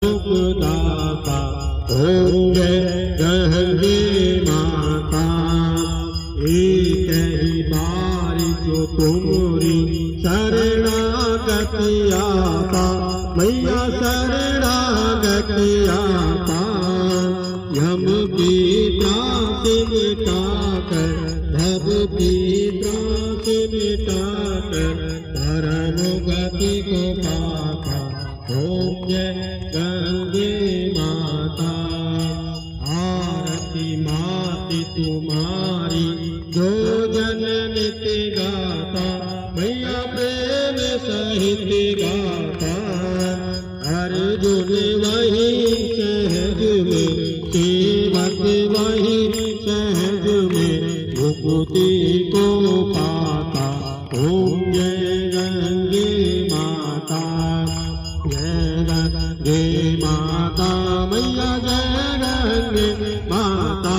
सुखदाता ओम जय गंगे माता। एक ही बारी जो तुमरी शरणागति आता मैया शरणागति आता। यम की त्रास मिटाकर भव की त्रास मिटाकर परम गति को पाता ओम जय गंगे माता। आरती माती तुम्हारी जो जन नित्य गाता मैया प्रेम सहित गाता। अर्जुन वही सहज में सेवक वही सहज में मुक्ति को पाता ओम जय गंगे माता। जय गंगे माता मैया जय गंगे माता।